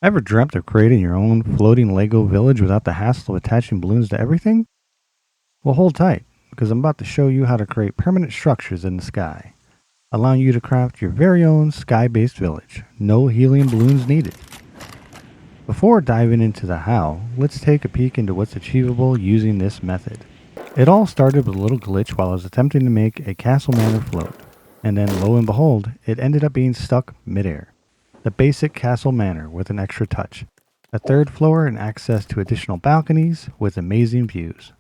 Ever dreamt of creating your own floating Lego village without the hassle of attaching balloons to everything? Well, hold tight, because I'm about to show you how to create permanent structures in the sky, allowing you to craft your very own sky-based village. No helium balloons needed. Before diving into the how, let's take a peek into what's achievable using this method. It all started with a little glitch while I was attempting to make a castle manor float, and then lo and behold, it ended up being stuck midair. The basic castle manor with an extra touch. A third floor and access to additional balconies with amazing views.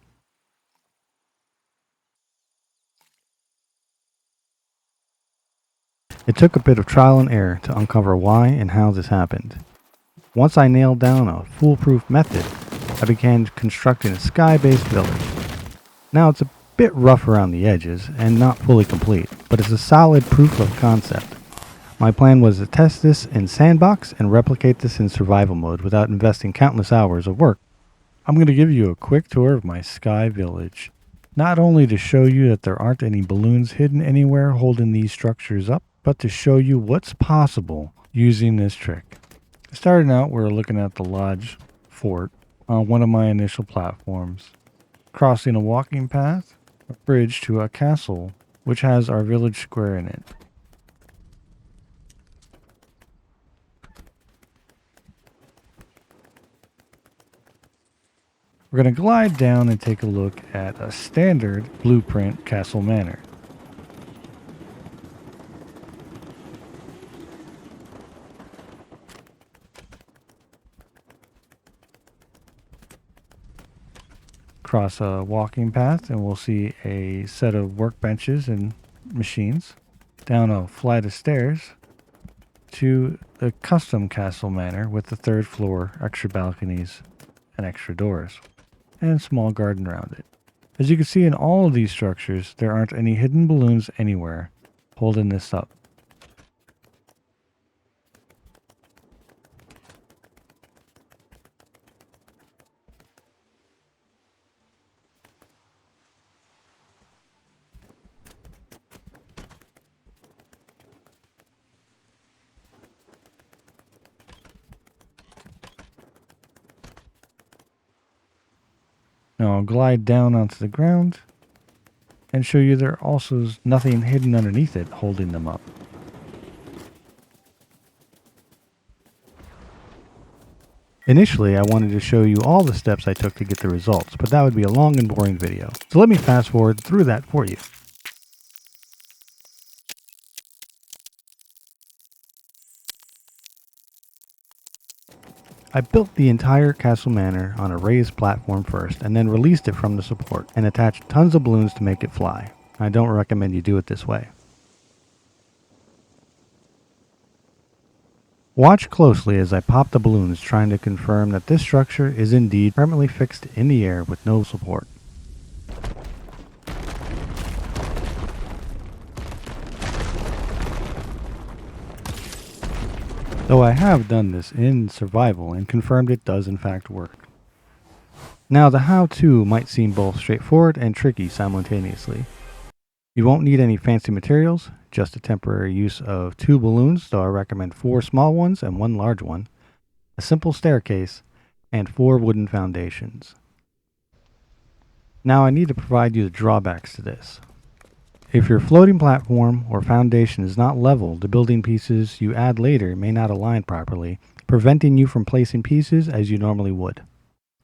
It took a bit of trial and error to uncover why and how this happened. Once I nailed down a foolproof method, I began constructing a sky-based village. Now it's a bit rough around the edges and not fully complete, but it's a solid proof of concept. My plan was to test this in sandbox and replicate this in survival mode without investing countless hours of work. I'm going to give you a quick tour of my sky village, not only to show you that there aren't any balloons hidden anywhere holding these structures up, but to show you what's possible using this trick. Starting out, we're looking at the lodge fort on one of my initial platforms, crossing a walking path, a bridge to a castle, which has our village square in it. We're going to glide down and take a look at a standard blueprint castle manor. Cross a walking path and we'll see a set of workbenches and machines. Down a flight of stairs to the custom castle manor with the third floor, extra balconies, and extra doors, and small garden around it. As you can see in all of these structures, there aren't any hidden balloons anywhere holding this up. Now I'll glide down onto the ground and show you there also is nothing hidden underneath it holding them up. Initially, I wanted to show you all the steps I took to get the results, but that would be a long and boring video. So let me fast forward through that for you. I built the entire castle manor on a raised platform first and then released it from the support and attached tons of balloons to make it fly. I don't recommend you do it this way. Watch closely as I pop the balloons, trying to confirm that this structure is indeed permanently fixed in the air with no support. Though I have done this in survival and confirmed it does in fact work. Now the how-to might seem both straightforward and tricky simultaneously. You won't need any fancy materials, just a temporary use of 2 balloons, though I recommend 4 small ones and 1 large one, a simple staircase, and 4 wooden foundations. Now I need to provide you the drawbacks to this. If your floating platform or foundation is not level, the building pieces you add later may not align properly, preventing you from placing pieces as you normally would.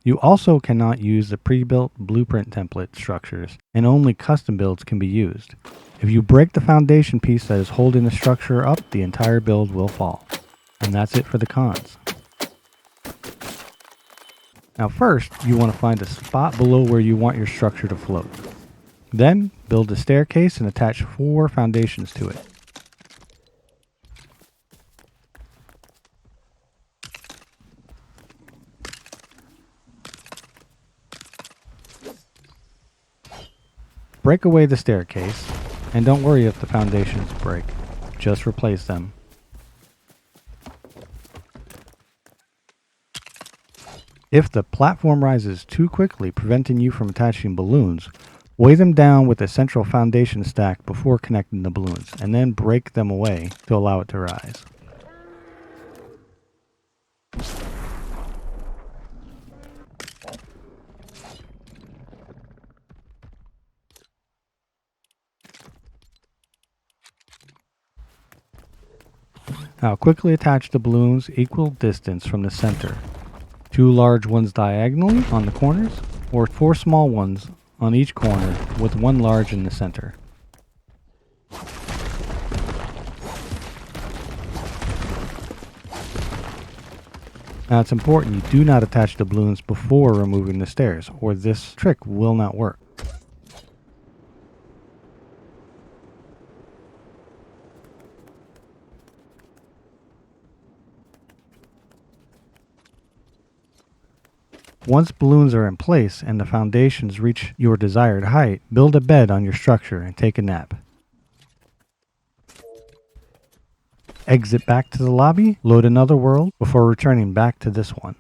You also cannot use the pre-built blueprint template structures, and only custom builds can be used. If you break the foundation piece that is holding the structure up, the entire build will fall. And that's it for the cons. Now first, you want to find a spot below where you want your structure to float. Then, build a staircase and attach 4 foundations to it. Break away the staircase, and don't worry if the foundations break. Just replace them. If the platform rises too quickly, preventing you from attaching balloons, weigh them down with a central foundation stack before connecting the balloons, and then break them away to allow it to rise. Now quickly attach the balloons equal distance from the center. 2 large ones diagonally on the corners, or 4 small ones on each corner with 1 large in the center. Now it's important you do not attach the balloons before removing the stairs, or this trick will not work. Once balloons are in place and the foundations reach your desired height, build a bed on your structure and take a nap. Exit back to the lobby, load another world before returning back to this one.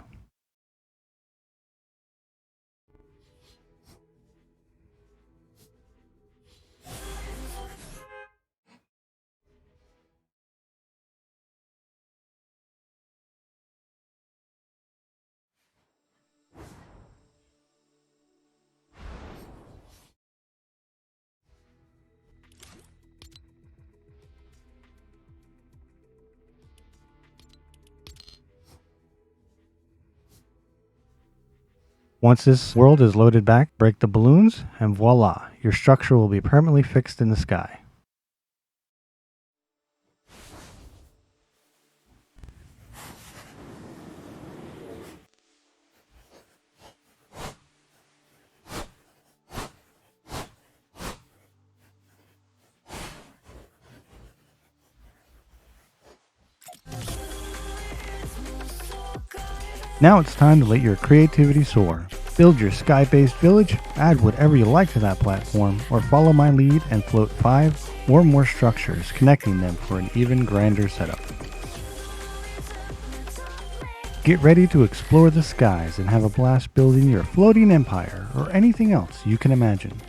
Once this world is loaded back, break the balloons, and voila, your structure will be permanently fixed in the sky. Now it's time to let your creativity soar. Build your sky-based village, add whatever you like to that platform, or follow my lead and float 5 or more structures, connecting them for an even grander setup. Get ready to explore the skies and have a blast building your floating empire or anything else you can imagine.